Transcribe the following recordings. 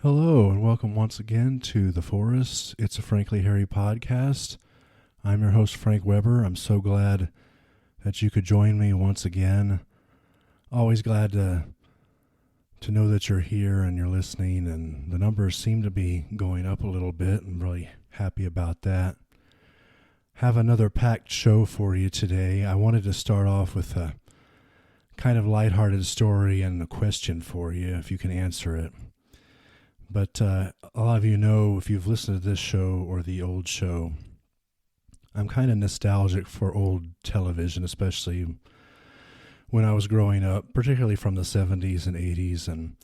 Hello, and welcome once again to The Forest. It's a Frankly Harry podcast. I'm your host, Frank Weber. I'm so glad that you could join me once again. Always glad to know that you're here and you're listening, and the numbers seem to be going up a little bit. I'm really happy about that. Have another packed show for you today. I wanted to start off with a kind of lighthearted story and a question for you, if you can answer it. But a lot of you know, if you've listened to this show or the old show, I'm kind of nostalgic for old television, especially when I was growing up, particularly from the 70s and 80s. And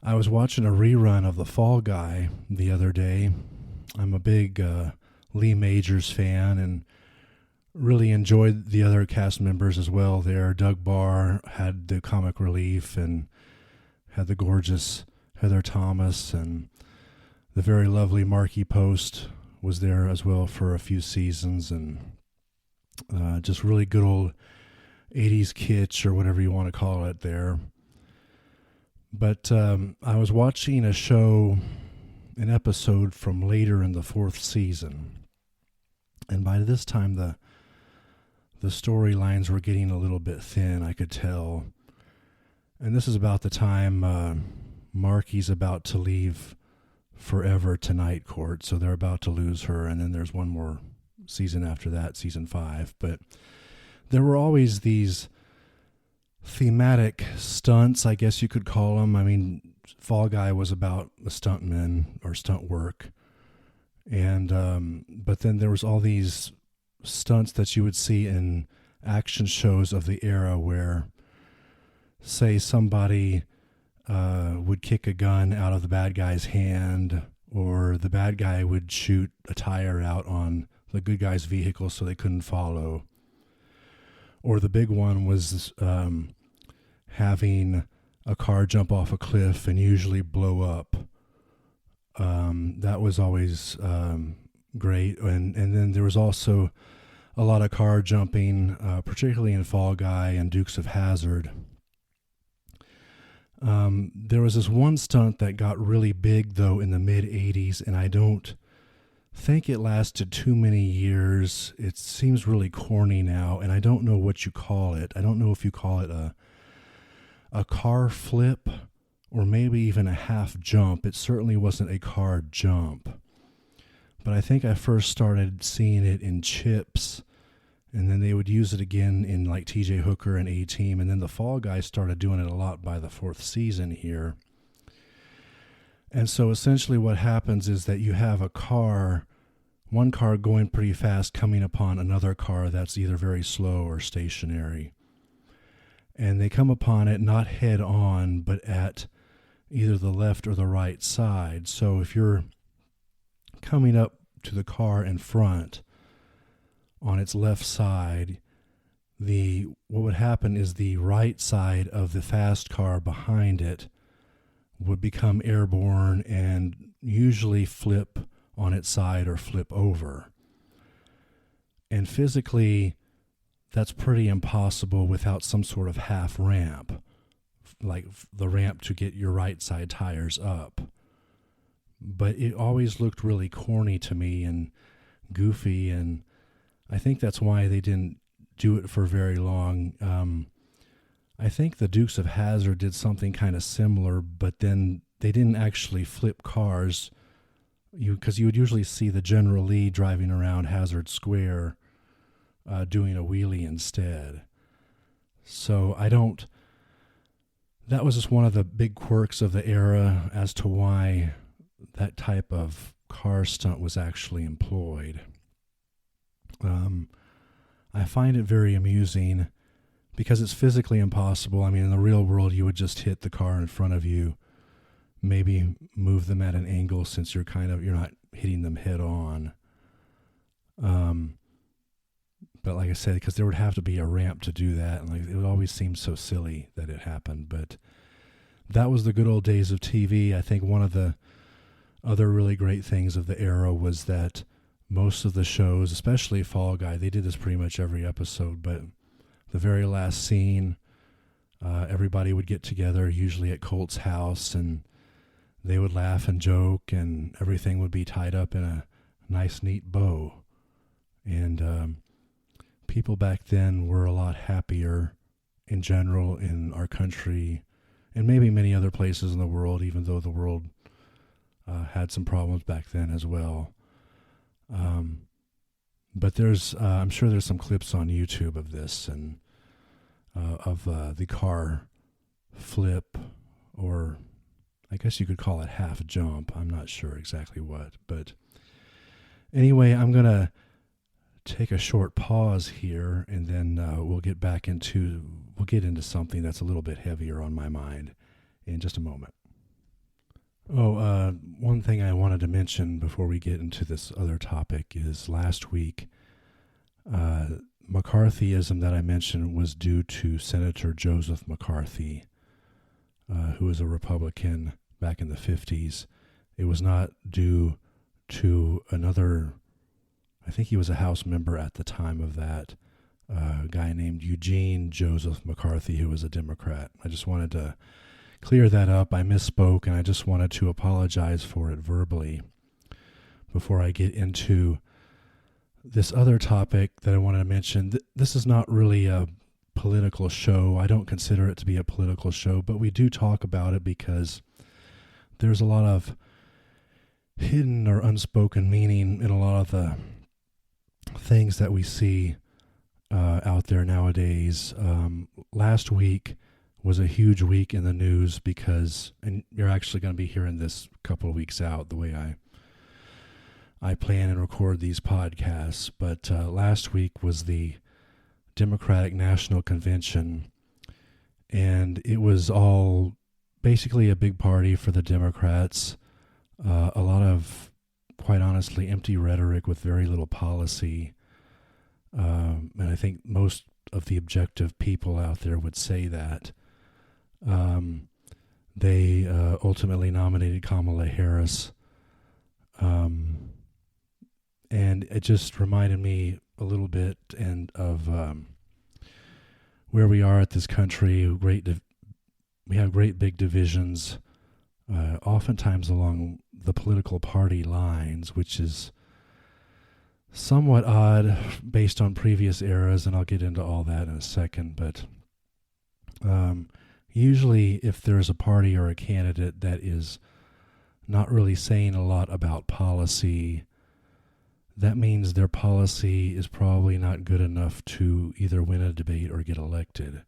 I was watching a rerun of The Fall Guy the other day. I'm a big Lee Majors fan and really enjoyed the other cast members as well there. Doug Barr had the comic relief and had the gorgeous Heather Thomas, and the very lovely Marky Post was there as well for a few seasons, and just really good old 80s kitsch or whatever you want to call it there. But I was watching a show, an episode from later in the fourth season, and by this time the storylines were getting a little bit thin, I could tell. And this is about the time Marky's about to leave forever to Night Court, so they're about to lose her, and then there's one more season after that, season 5. But there were always these thematic stunts, I guess you could call them. I mean, Fall Guy was about a stuntman or stunt work, and but then there was all these stunts that you would see in action shows of the era where, say, somebody would kick a gun out of the bad guy's hand, or the bad guy would shoot a tire out on the good guy's vehicle so they couldn't follow. Or the big one was having a car jump off a cliff and usually blow up. That was always great. And then there was also a lot of car jumping, particularly in Fall Guy and Dukes of Hazzard. There was this one stunt that got really big, though, in the mid-'80s, and I don't think it lasted too many years. It seems really corny now, and I don't know what you call it. I don't know if you call it a car flip or maybe even a half jump. It certainly wasn't a car jump. But I think I first started seeing it in Chips, and then they would use it again in like TJ Hooker and A-Team. And then the Fall Guy started doing it a lot by the fourth season here. And so essentially what happens is that you have one car going pretty fast coming upon another car that's either very slow or stationary. And they come upon it not head on, but at either the left or the right side. So if you're coming up to the car in front, on its left side, what would happen is the right side of the fast car behind it would become airborne and usually flip on its side or flip over. And physically, that's pretty impossible without some sort of half ramp, like the ramp to get your right side tires up. But it always looked really corny to me and goofy, and I think that's why they didn't do it for very long. I think the Dukes of Hazzard did something kind of similar, but then they didn't actually flip cars, because you would usually see the General Lee driving around Hazard Square doing a wheelie instead. So that was just one of the big quirks of the era as to why that type of car stunt was actually employed. I find it very amusing because it's physically impossible. I mean, in the real world, you would just hit the car in front of you, maybe move them at an angle since you're not hitting them head on. But like I said, because there would have to be a ramp to do that, and like it would always seem so silly that it happened. But that was the good old days of TV. I think one of the other really great things of the era was that most of the shows, especially Fall Guy, they did this pretty much every episode, but the very last scene, everybody would get together, usually at Colt's house, and they would laugh and joke, and everything would be tied up in a nice, neat bow. And people back then were a lot happier in general in our country and maybe many other places in the world, even though the world had some problems back then as well. But I'm sure there's some clips on YouTube of this and of the car flip, or I guess you could call it half jump. I'm not sure exactly what. But anyway, I'm going to take a short pause here, and then we'll get into something that's a little bit heavier on my mind in just a moment. One thing I wanted to mention before we get into this other topic is last week, McCarthyism that I mentioned was due to Senator Joseph McCarthy, who was a Republican back in the 50s. It was not due to another, I think he was a House member at the time of that, guy named Eugene Joseph McCarthy, who was a Democrat. I just wanted to clear that up. I misspoke, and I just wanted to apologize for it verbally before I get into this other topic that I wanted to mention. This is not really a political show. I don't consider it to be a political show, but we do talk about it because there's a lot of hidden or unspoken meaning in a lot of the things that we see out there nowadays. Last week was a huge week in the news because, and you're actually going to be hearing this a couple of weeks out, the way I plan and record these podcasts. But last week was the Democratic National Convention, and it was all basically a big party for the Democrats. A lot of, quite honestly, empty rhetoric with very little policy. And I think most of the objective people out there would say that. They ultimately nominated Kamala Harris. And it just reminded me a little bit of where we are at this country. We have great big divisions, oftentimes along the political party lines, which is somewhat odd based on previous eras, and I'll get into all that in a second. But usually if there's a party or a candidate that is not really saying a lot about policy, that means their policy is probably not good enough to either win a debate or get elected.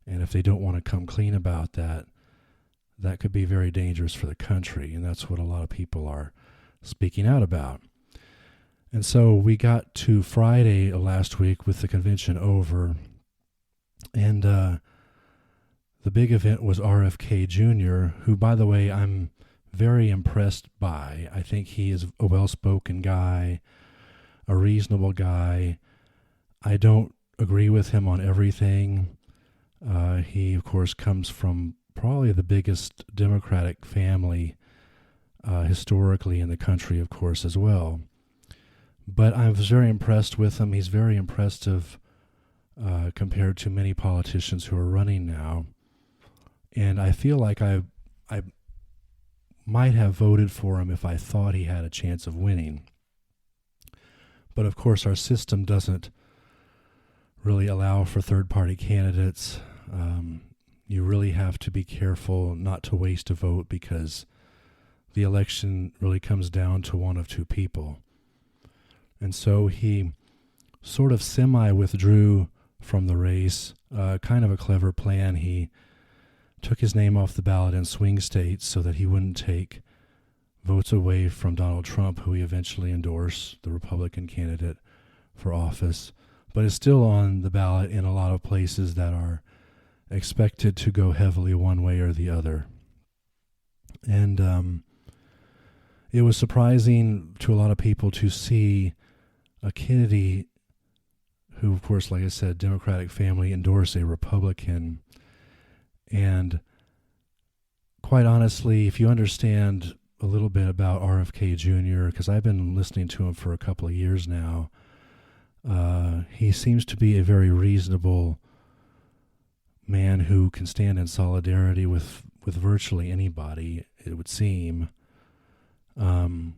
And if they don't want to come clean about that, that could be very dangerous for the country. And that's what a lot of people are speaking out about. And so we got to Friday last week with the convention over, and the big event was RFK Jr., who, by the way, I'm very impressed by. I think he is a well-spoken guy, a reasonable guy. I don't agree with him on everything. He, of course, comes from probably the biggest Democratic family historically in the country, of course, as well. But I was very impressed with him. He's very impressive compared to many politicians who are running now. And I feel like I might have voted for him if I thought he had a chance of winning. But of course, our system doesn't really allow for third-party candidates. You really have to be careful not to waste a vote, because the election really comes down to one of two people. And so he sort of semi-withdrew from the race, kind of a clever plan. He took his name off the ballot in swing states so that he wouldn't take votes away from Donald Trump, who he eventually endorsed, the Republican candidate for office, but is still on the ballot in a lot of places that are expected to go heavily one way or the other. And it was surprising to a lot of people to see a Kennedy, who, of course, like I said, Democratic family, endorse a Republican. And quite honestly, if you understand a little bit about RFK Jr., because I've been listening to him for a couple of years now, he seems to be a very reasonable man who can stand in solidarity with with virtually anybody, it would seem. And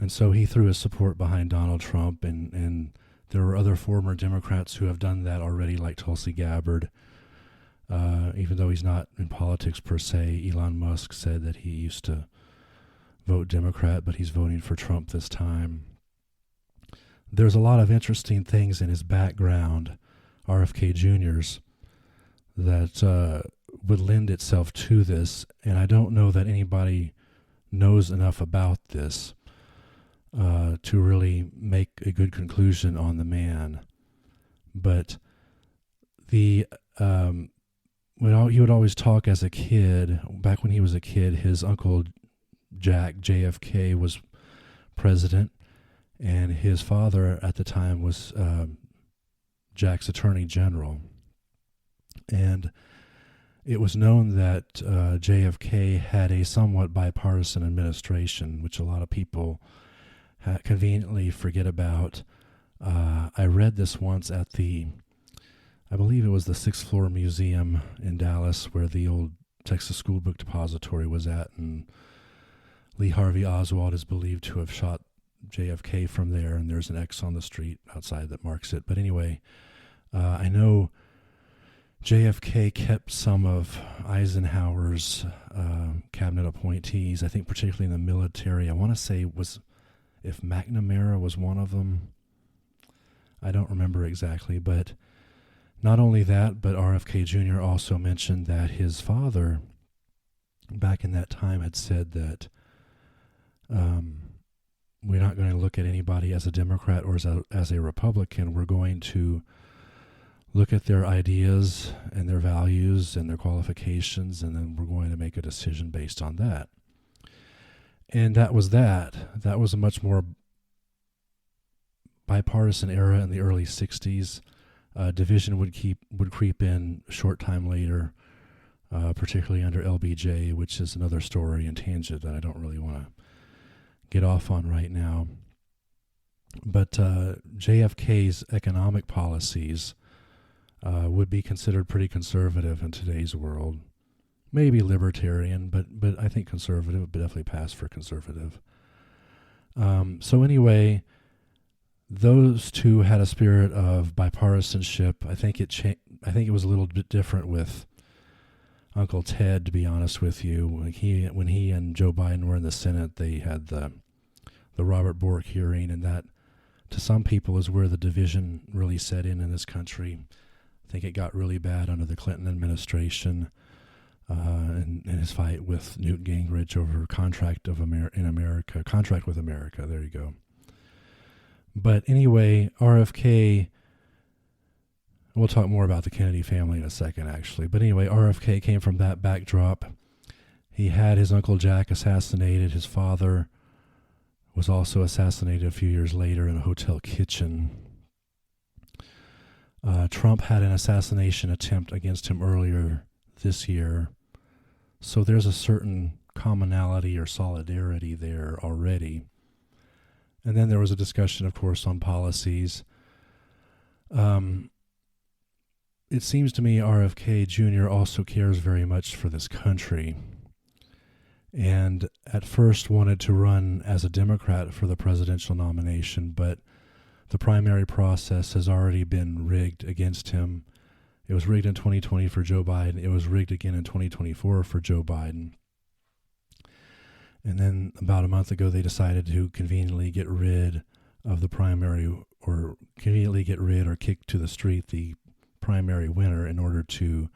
so he threw his support behind Donald Trump, and there were other former Democrats who have done that already, like Tulsi Gabbard. Even though he's not in politics per se, Elon Musk said that he used to vote Democrat, but he's voting for Trump this time. There's a lot of interesting things in his background, RFK Jr.'s, that would lend itself to this, and I don't know that anybody knows enough about this to really make a good conclusion on the man. But he would always talk as a kid. Back when he was a kid, his uncle Jack, JFK, was president, and his father at the time was Jack's attorney general. And it was known that JFK had a somewhat bipartisan administration, which a lot of people conveniently forget about. I read this once at I believe it was the 6th Floor Museum in Dallas, where the old Texas School Book Depository was at, and Lee Harvey Oswald is believed to have shot JFK from there, and there's an X on the street outside that marks it. But anyway, I know JFK kept some of Eisenhower's cabinet appointees, I think particularly in the military. I want to say if McNamara was one of them. I don't remember exactly, but not only that, but RFK Jr. also mentioned that his father, back in that time, had said that we're not going to look at anybody as a Democrat or as a Republican. We're going to look at their ideas and their values and their qualifications, and then we're going to make a decision based on that. And that was that. That was a much more bipartisan era in the early 60s. Division would creep in a short time later, particularly under LBJ, which is another story and tangent that I don't really want to get off on right now. But JFK's economic policies would be considered pretty conservative in today's world. Maybe libertarian, but I think conservative would definitely pass for conservative. So anyway, those two had a spirit of bipartisanship. I think it was a little bit different with Uncle Ted, to be honest with you. When he and Joe Biden were in the Senate, they had the Robert Bork hearing, and that, to some people, is where the division really set in this country. I think it got really bad under the Clinton administration, and his fight with Newt Gingrich over contract with America. There you go. But anyway, RFK, we'll talk more about the Kennedy family in a second, actually. But anyway, RFK came from that backdrop. He had his Uncle Jack assassinated. His father was also assassinated a few years later in a hotel kitchen. Trump had an assassination attempt against him earlier this year. So there's a certain commonality or solidarity there already. And then there was a discussion, of course, on policies. It seems to me RFK Jr. also cares very much for this country, and at first wanted to run as a Democrat for the presidential nomination, but the primary process has already been rigged against him. It was rigged in 2020 for Joe Biden. It was rigged again in 2024 for Joe Biden. And then about a month ago, they decided to conveniently get rid of the primary, or conveniently get rid or kick to the street the primary winner in order to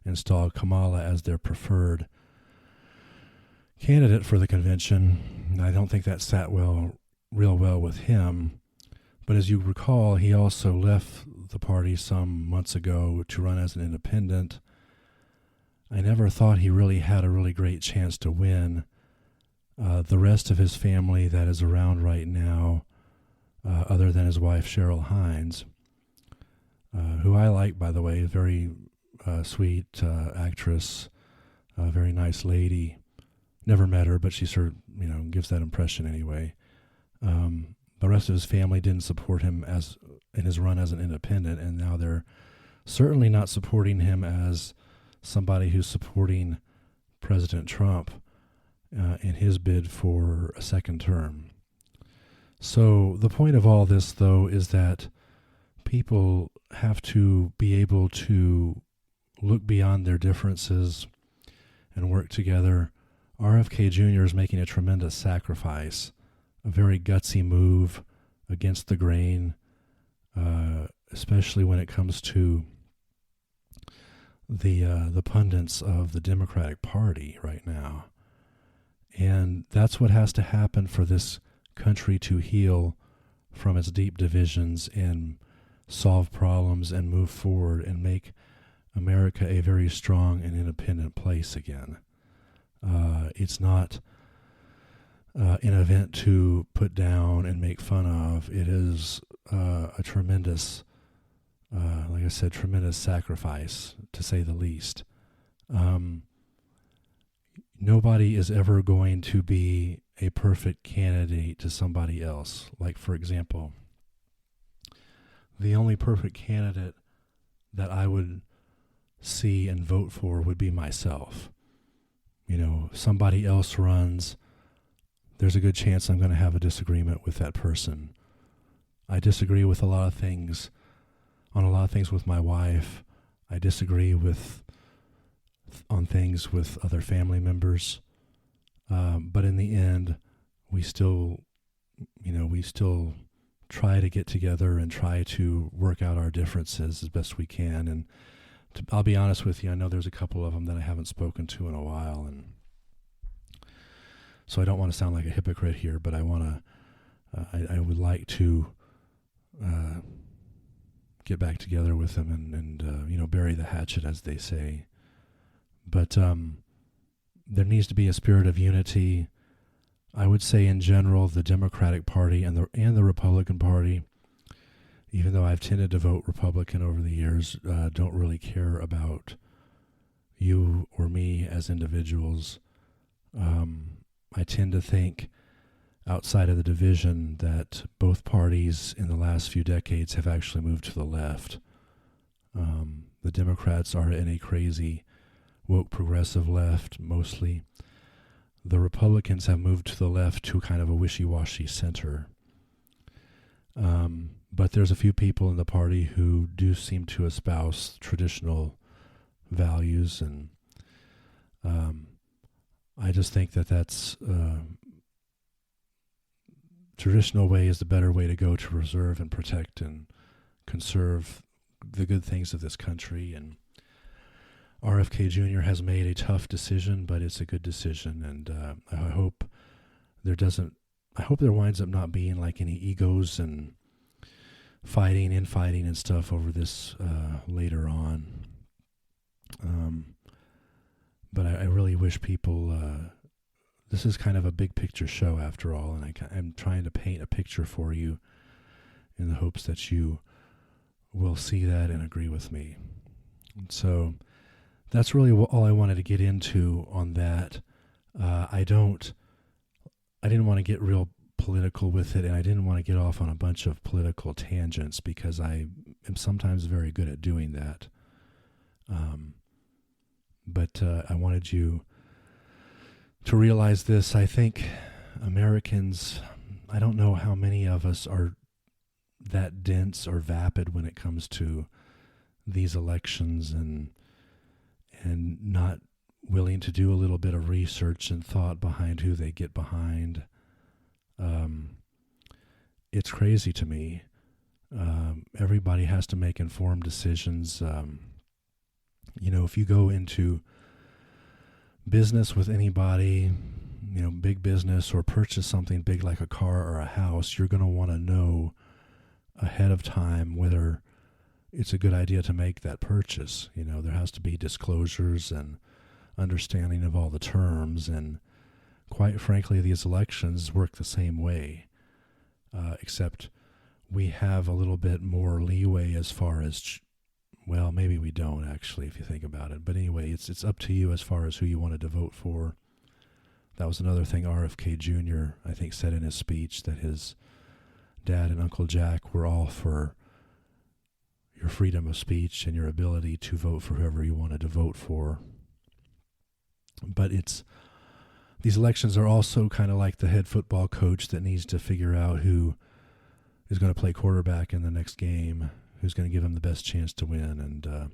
install Kamala as their preferred candidate for the convention. I don't think that sat real well with him. But as you recall, he also left the party some months ago to run as an independent. I never thought he really had a really great chance to win. The rest of his family that is around right now, other than his wife Cheryl Hines, who I like, by the way, very sweet actress, very nice lady. Never met her, but she sort of, gives that impression anyway. The rest of his family didn't support him in his run as an independent, and now they're certainly not supporting him as somebody who's supporting President Trump in his bid for a second term. So the point of all this, though, is that people have to be able to look beyond their differences and work together. RFK Jr. is making a tremendous sacrifice, a very gutsy move against the grain, especially when it comes to the pundits of the Democratic Party right now. And that's what has to happen for this country to heal from its deep divisions and solve problems and move forward and make America a very strong and independent place again. It's not an event to put down and make fun of. It is a tremendous, like I said, tremendous sacrifice, to say the least. Nobody is ever going to be a perfect candidate to somebody else. Like, for example, the only perfect candidate that I would see and vote for would be myself. You know, somebody else runs, there's a good chance I'm going to have a disagreement with that person. I disagree with a lot of things, on a lot of things with my wife. I disagree on things with other family members. But in the end, we still try to get together and try to work out our differences as best we can. And I'll be honest with you, I know there's a couple of them that I haven't spoken to in a while, and so I don't want to sound like a hypocrite here, but I would like to get back together with them and bury the hatchet, as they say. But there needs to be a spirit of unity. I would say in general, the Democratic Party and the Republican Party, even though I've tended to vote Republican over the years, don't really care about you or me as individuals. I tend to think, outside of the division, that both parties in the last few decades have actually moved to the left. The Democrats are in a crazy, woke progressive left, mostly. The Republicans have moved to the left to kind of a wishy-washy center. But there's a few people in the party who do seem to espouse traditional values, and I just think that's traditional way is the better way to go to preserve and protect and conserve the good things of this country. And RFK Jr. has made a tough decision, but it's a good decision, and I hope there winds up not being like any egos and fighting and stuff over this later on. But I really wish people, this is kind of a big picture show after all, and I'm trying to paint a picture for you in the hopes that you will see that and agree with me. And so that's really all I wanted to get into on that. I didn't want to get real political with it, and I didn't want to get off on a bunch of political tangents because I am sometimes very good at doing that. But I wanted you to realize this. I think Americans, I don't know how many of us are that dense or vapid when it comes to these elections and not willing to do a little bit of research and thought behind who they get behind. It's crazy to me. Everybody has to make informed decisions. If you go into business with anybody, big business, or purchase something big like a car or a house, you're going to want to know ahead of time whether it's a good idea to make that purchase. There has to be disclosures and understanding of all the terms, and quite frankly, these elections work the same way, except we have a little bit more leeway as far as, well, maybe we don't actually, if you think about it. But anyway, it's up to you as far as who you wanted to vote for. That was another thing RFK Jr., I think, said in his speech, that his dad and Uncle Jack were all for your freedom of speech and your ability to vote for whoever you wanted to vote for. But these elections are also kind of like the head football coach that needs to figure out who is going to play quarterback in the next game, who's going to give him the best chance to win, and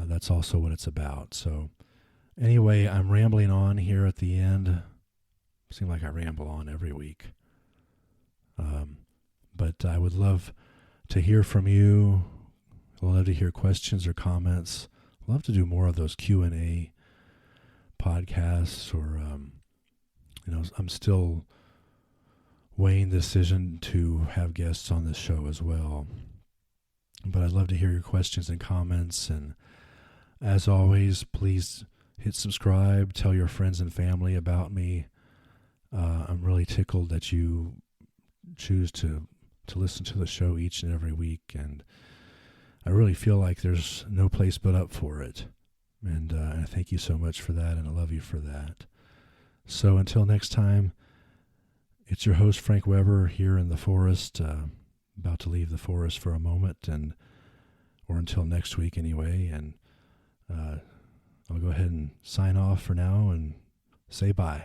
that's also what it's about. So anyway, I'm rambling on here at the end. Seems like I ramble on every week. But I would love to hear from you. I'd love to hear questions or comments. I'd love to do more of those Q&A podcasts, or I'm still weighing the decision to have guests on this show as well. But I'd love to hear your questions and comments. And as always, please hit subscribe. Tell your friends and family about me. I'm really tickled that you choose to listen to the show each and every week. And I really feel like there's no place but up for it. And I thank you so much for that, and I love you for that. So until next time, it's your host, Frank Weber, here in the forest, about to leave the forest for a moment, or until next week anyway. And I'll go ahead and sign off for now and say bye.